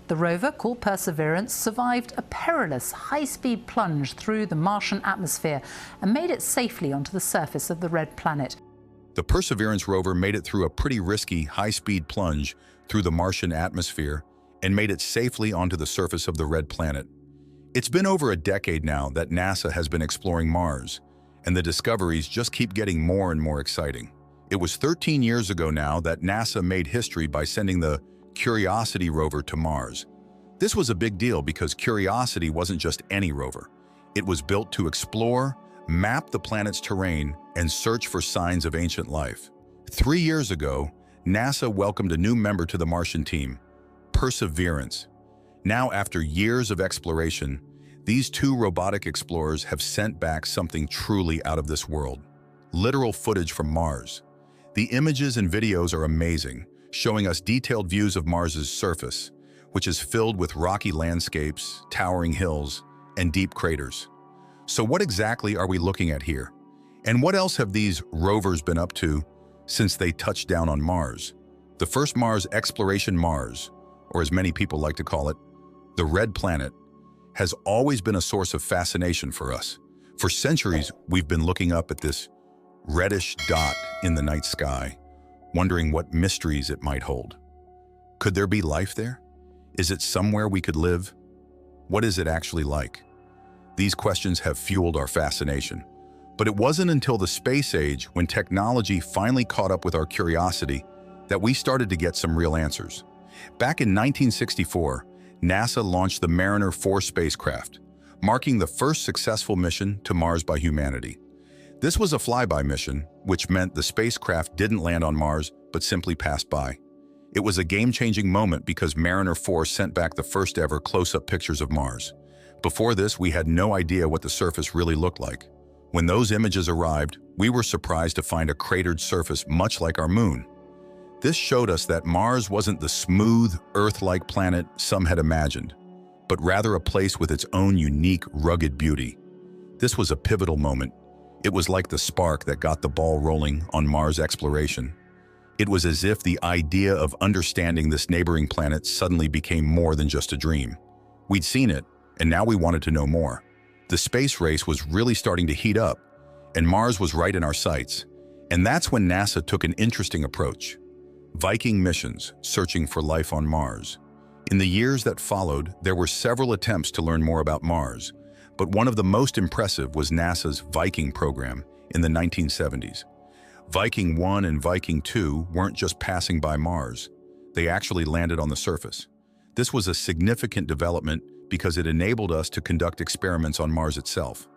The rover, called Perseverance, survived a perilous high-speed plunge through the Martian atmosphere and made it safely onto the surface of the red planet. The Perseverance rover made it through a pretty risky high-speed plunge through the Martian atmosphere and made it safely onto the surface of the red planet. It's been over a decade now that NASA has been exploring Mars, and the discoveries just keep getting more and more exciting. It was 13 years ago now that NASA made history by sending the Curiosity rover to Mars. This was a big deal because Curiosity wasn't just any rover. It was built to explore, map the planet's terrain, and search for signs of ancient life. 3 years ago, NASA welcomed a new member to the Martian team, Perseverance. Now, after years of exploration, these two robotic explorers have sent back something truly out of this world. Literal footage from Mars. The images and videos are amazing, showing us detailed views of Mars's surface, which is filled with rocky landscapes, towering hills, and deep craters. So what exactly are we looking at here? And what else have these rovers been up to since they touched down on Mars? The first Mars exploration, Mars, or as many people like to call it, the red planet, has always been a source of fascination for us. For centuries, we've been looking up at this reddish dot in the night sky, wondering what mysteries it might hold. Could there be life there? Is it somewhere we could live? What is it actually like? These questions have fueled our fascination. But it wasn't until the space age, when technology finally caught up with our curiosity, that we started to get some real answers. Back in 1964, NASA launched the Mariner 4 spacecraft, marking the first successful mission to Mars by humanity. This was a flyby mission, which meant the spacecraft didn't land on Mars, but simply passed by. It was a game-changing moment because Mariner 4 sent back the first ever close-up pictures of Mars. Before this, we had no idea what the surface really looked like. When those images arrived, we were surprised to find a cratered surface much like our moon. This showed us that Mars wasn't the smooth, Earth-like planet some had imagined, but rather a place with its own unique, rugged beauty. This was a pivotal moment. It was like the spark that got the ball rolling on Mars exploration. It was as if the idea of understanding this neighboring planet suddenly became more than just a dream. We'd seen it, and now we wanted to know more. The space race was really starting to heat up, and Mars was right in our sights. And that's when NASA took an interesting approach. Viking missions, searching for life on Mars. In the years that followed, there were several attempts to learn more about Mars, but one of the most impressive was NASA's Viking program in the 1970s. Viking 1 and Viking 2 weren't just passing by Mars. They actually landed on the surface. This was a significant development because it enabled us to conduct experiments on Mars itself.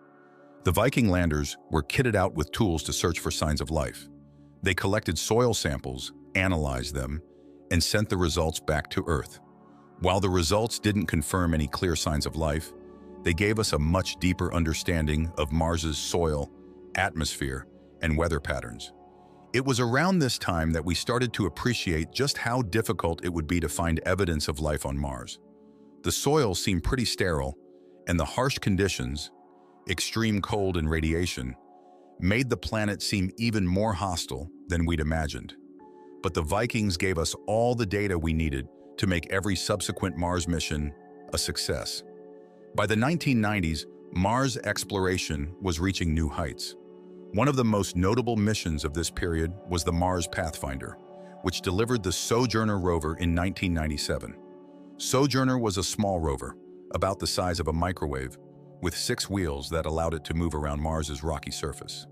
The Viking landers were kitted out with tools to search for signs of life. They collected soil samples, analyzed them, and sent the results back to Earth. While the results didn't confirm any clear signs of life, they gave us a much deeper understanding of Mars's soil, atmosphere, and weather patterns. It was around this time that we started to appreciate just how difficult it would be to find evidence of life on Mars. The soil seemed pretty sterile, and the harsh conditions, extreme cold and radiation, made the planet seem even more hostile than we'd imagined. But the Vikings gave us all the data we needed to make every subsequent Mars mission a success. By the 1990s, Mars exploration was reaching new heights. One of the most notable missions of this period was the Mars Pathfinder, which delivered the Sojourner rover in 1997. Sojourner was a small rover, about the size of a microwave, with 6 wheels that allowed it to move around Mars's rocky surface.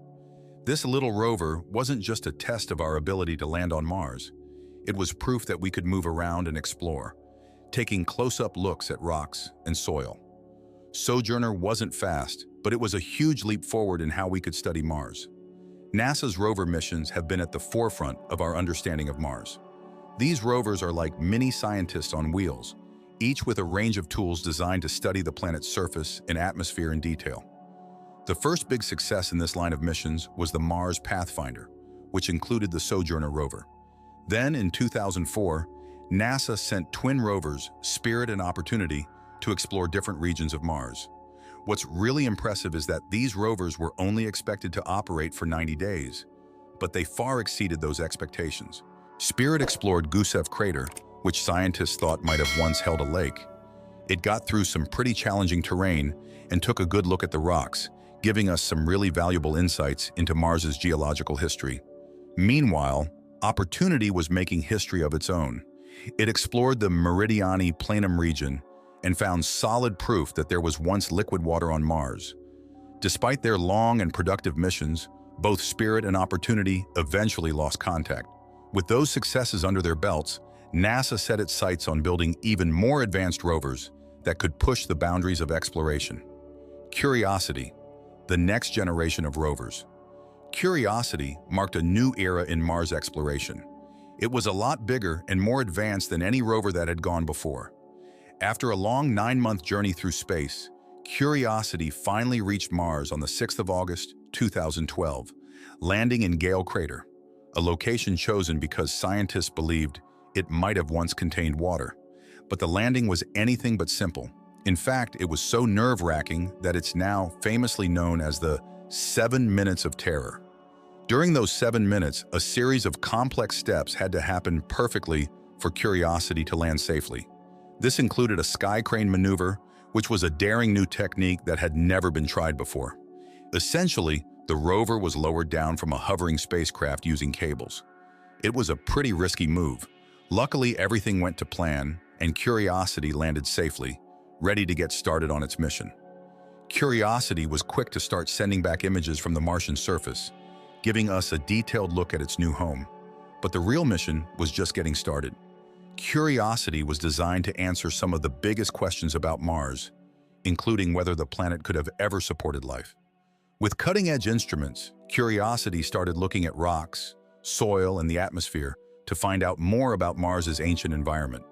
This little rover wasn't just a test of our ability to land on Mars. It was proof that we could move around and explore, taking close-up looks at rocks and soil. Sojourner wasn't fast, but it was a huge leap forward in how we could study Mars. NASA's rover missions have been at the forefront of our understanding of Mars. These rovers are like mini scientists on wheels, each with a range of tools designed to study the planet's surface and atmosphere in detail. The first big success in this line of missions was the Mars Pathfinder, which included the Sojourner rover. Then, in 2004, NASA sent twin rovers, Spirit and Opportunity, to explore different regions of Mars. What's really impressive is that these rovers were only expected to operate for 90 days, but they far exceeded those expectations. Spirit explored Gusev Crater, which scientists thought might have once held a lake. It got through some pretty challenging terrain and took a good look at the rocks, giving us some really valuable insights into Mars's geological history. Meanwhile, Opportunity was making history of its own. It explored the Meridiani Planum region and found solid proof that there was once liquid water on Mars. Despite their long and productive missions, both Spirit and Opportunity eventually lost contact. With those successes under their belts, NASA set its sights on building even more advanced rovers that could push the boundaries of exploration. Curiosity, the next generation of rovers. Curiosity marked a new era in Mars exploration. It was a lot bigger and more advanced than any rover that had gone before. After a long 9-month journey through space, Curiosity finally reached Mars on the 6th of August, 2012, landing in Gale Crater, a location chosen because scientists believed it might have once contained water. But the landing was anything but simple. In fact, it was so nerve-wracking that it's now famously known as the 7 minutes of terror. During those 7 minutes, a series of complex steps had to happen perfectly for Curiosity to land safely. This included a sky crane maneuver, which was a daring new technique that had never been tried before. Essentially, the rover was lowered down from a hovering spacecraft using cables. It was a pretty risky move. Luckily, everything went to plan, and Curiosity landed safely, ready to get started on its mission. Curiosity was quick to start sending back images from the Martian surface, giving us a detailed look at its new home. But the real mission was just getting started. Curiosity was designed to answer some of the biggest questions about Mars, including whether the planet could have ever supported life. With cutting-edge instruments, Curiosity started looking at rocks, soil, and the atmosphere to find out more about Mars's ancient environment.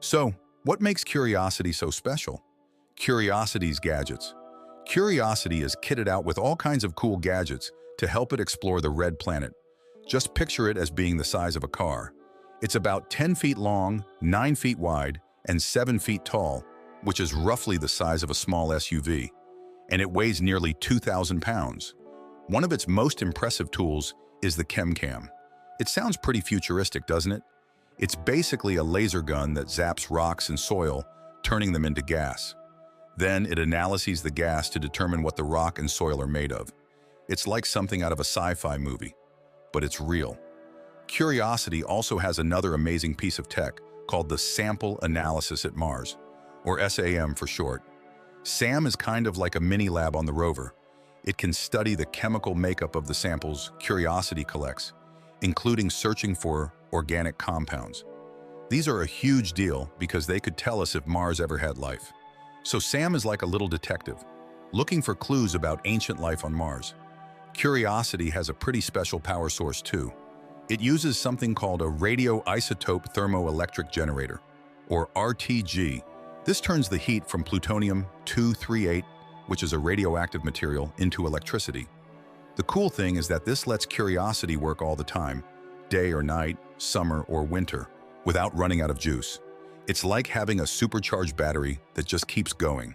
So, what makes Curiosity so special? Curiosity's gadgets. Curiosity is kitted out with all kinds of cool gadgets to help it explore the red planet. Just picture it as being the size of a car. It's about 10 feet long, 9 feet wide, and 7 feet tall, which is roughly the size of a small SUV, and it weighs nearly 2,000 pounds. One of its most impressive tools is the ChemCam. It sounds pretty futuristic, doesn't it? It's basically a laser gun that zaps rocks and soil, turning them into gas. Then it analyzes the gas to determine what the rock and soil are made of. It's like something out of a sci-fi movie, but it's real. Curiosity also has another amazing piece of tech called the Sample Analysis at Mars, or SAM for short. SAM is kind of like a mini lab on the rover. It can study the chemical makeup of the samples Curiosity collects, including searching for organic compounds. These are a huge deal because they could tell us if Mars ever had life. So SAM is like a little detective, looking for clues about ancient life on Mars. Curiosity has a pretty special power source too. It uses something called a radioisotope thermoelectric generator, or RTG. This turns the heat from plutonium-238, which is a radioactive material, into electricity. The cool thing is that this lets Curiosity work all the time, day or night, summer or winter, without running out of juice. It's like having a supercharged battery that just keeps going.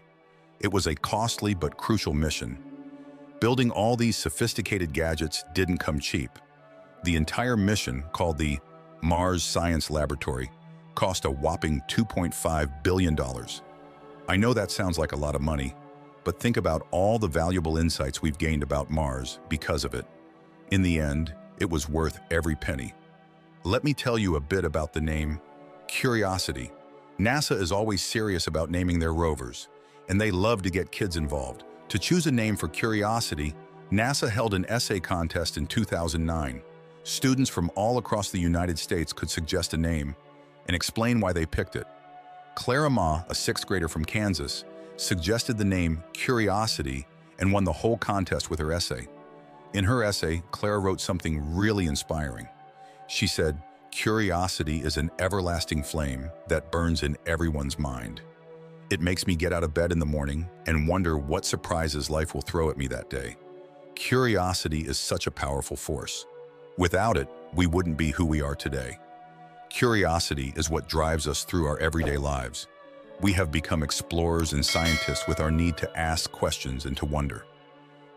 It was a costly but crucial mission. Building all these sophisticated gadgets didn't come cheap. The entire mission, called the Mars Science Laboratory, cost a whopping $2.5 billion. I know that sounds like a lot of money, but think about all the valuable insights we've gained about Mars because of it. In the end, it was worth every penny. Let me tell you a bit about the name Curiosity. NASA is always serious about naming their rovers, and they love to get kids involved. To choose a name for Curiosity, NASA held an essay contest in 2009. Students from all across the United States could suggest a name and explain why they picked it. Clara Ma, a 6th grader from Kansas, suggested the name Curiosity and won the whole contest with her essay. In her essay, Clara wrote something really inspiring. She said, "Curiosity is an everlasting flame that burns in everyone's mind. It makes me get out of bed in the morning and wonder what surprises life will throw at me that day." Curiosity is such a powerful force. Without it, we wouldn't be who we are today. Curiosity is what drives us through our everyday lives. We have become explorers and scientists with our need to ask questions and to wonder.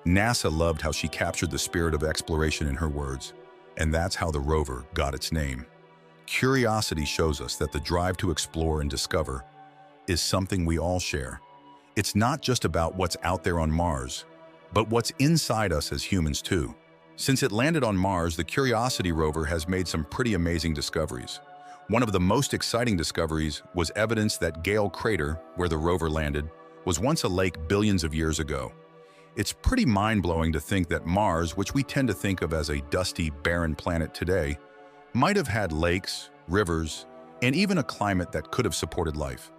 NASA loved how she captured the spirit of exploration in her words, and that's how the rover got its name. Curiosity shows us that the drive to explore and discover is something we all share. It's not just about what's out there on Mars, but what's inside us as humans too. Since it landed on Mars, the Curiosity rover has made some pretty amazing discoveries. One of the most exciting discoveries was evidence that Gale Crater, where the rover landed, was once a lake billions of years ago. It's pretty mind-blowing to think that Mars, which we tend to think of as a dusty, barren planet today, might have had lakes, rivers, and even a climate that could have supported life.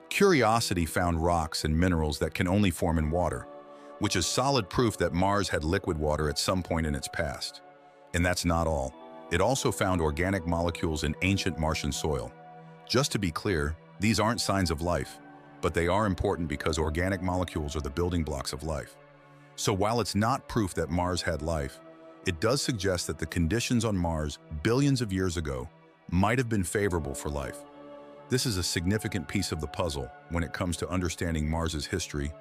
Curiosity found rocks and minerals that can only form in water, which is solid proof that Mars had liquid water at some point in its past. And that's not all. It also found organic molecules in ancient Martian soil. Just to be clear, these aren't signs of life, but they are important because organic molecules are the building blocks of life. So while it's not proof that Mars had life, it does suggest that the conditions on Mars billions of years ago might have been favorable for life. This is a significant piece of the puzzle when it comes to understanding Mars's history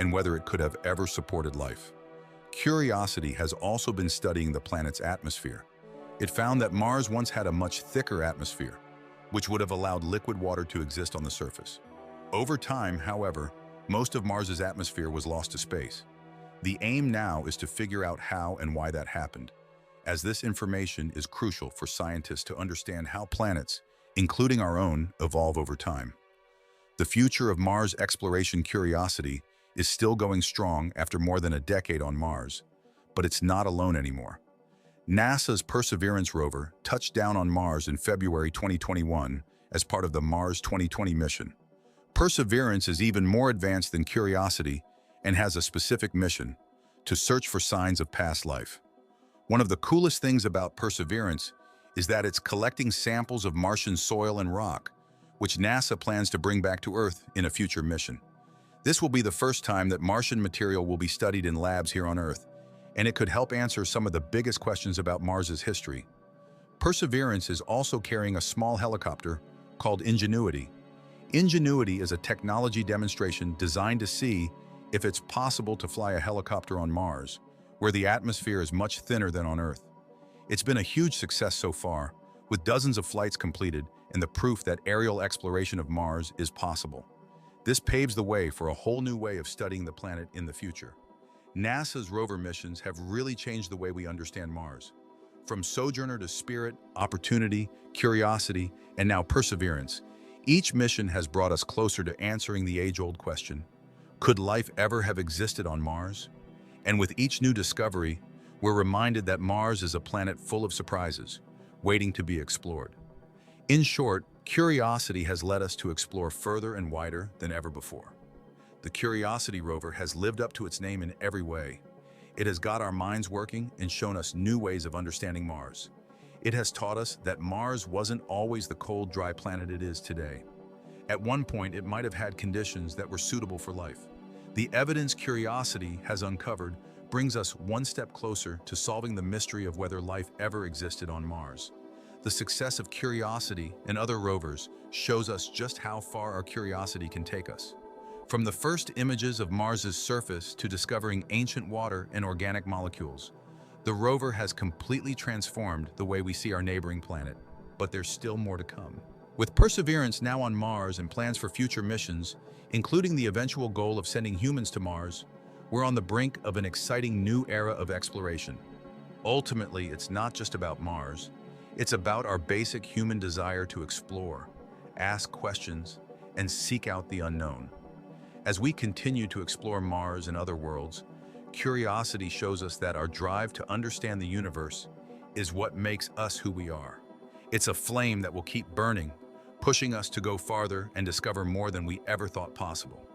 and whether it could have ever supported life. Curiosity has also been studying the planet's atmosphere. It found that Mars once had a much thicker atmosphere, which would have allowed liquid water to exist on the surface. Over time, however, most of Mars's atmosphere was lost to space. The aim now is to figure out how and why that happened, as this information is crucial for scientists to understand how planets, including our own, evolve over time. The future of Mars exploration Curiosity is still going strong after more than a decade on Mars, but it's not alone anymore. NASA's Perseverance rover touched down on Mars in February 2021 as part of the Mars 2020 mission. Perseverance is even more advanced than Curiosity and has a specific mission: to search for signs of past life. One of the coolest things about Perseverance is that it's collecting samples of Martian soil and rock, which NASA plans to bring back to Earth in a future mission. This will be the first time that Martian material will be studied in labs here on Earth, and it could help answer some of the biggest questions about Mars's history. Perseverance is also carrying a small helicopter called Ingenuity. Ingenuity is a technology demonstration designed to see if it's possible to fly a helicopter on Mars, where the atmosphere is much thinner than on Earth. It's been a huge success so far, with dozens of flights completed and the proof that aerial exploration of Mars is possible. This paves the way for a whole new way of studying the planet in the future. NASA's rover missions have really changed the way we understand Mars. From Sojourner to Spirit, Opportunity, Curiosity, and now Perseverance, each mission has brought us closer to answering the age-old question: could life ever have existed on Mars? And with each new discovery, we're reminded that Mars is a planet full of surprises, waiting to be explored. In short, Curiosity has led us to explore further and wider than ever before. The Curiosity rover has lived up to its name in every way. It has got our minds working and shown us new ways of understanding Mars. It has taught us that Mars wasn't always the cold, dry planet it is today. At one point, it might have had conditions that were suitable for life. The evidence Curiosity has uncovered brings us one step closer to solving the mystery of whether life ever existed on Mars. The success of Curiosity and other rovers shows us just how far our curiosity can take us. From the first images of Mars's surface to discovering ancient water and organic molecules, the rover has completely transformed the way we see our neighboring planet, but there's still more to come. With Perseverance now on Mars and plans for future missions, including the eventual goal of sending humans to Mars, we're on the brink of an exciting new era of exploration. Ultimately, it's not just about Mars. It's about our basic human desire to explore, ask questions, and seek out the unknown. As we continue to explore Mars and other worlds, Curiosity shows us that our drive to understand the universe is what makes us who we are. It's a flame that will keep burning, pushing us to go farther and discover more than we ever thought possible.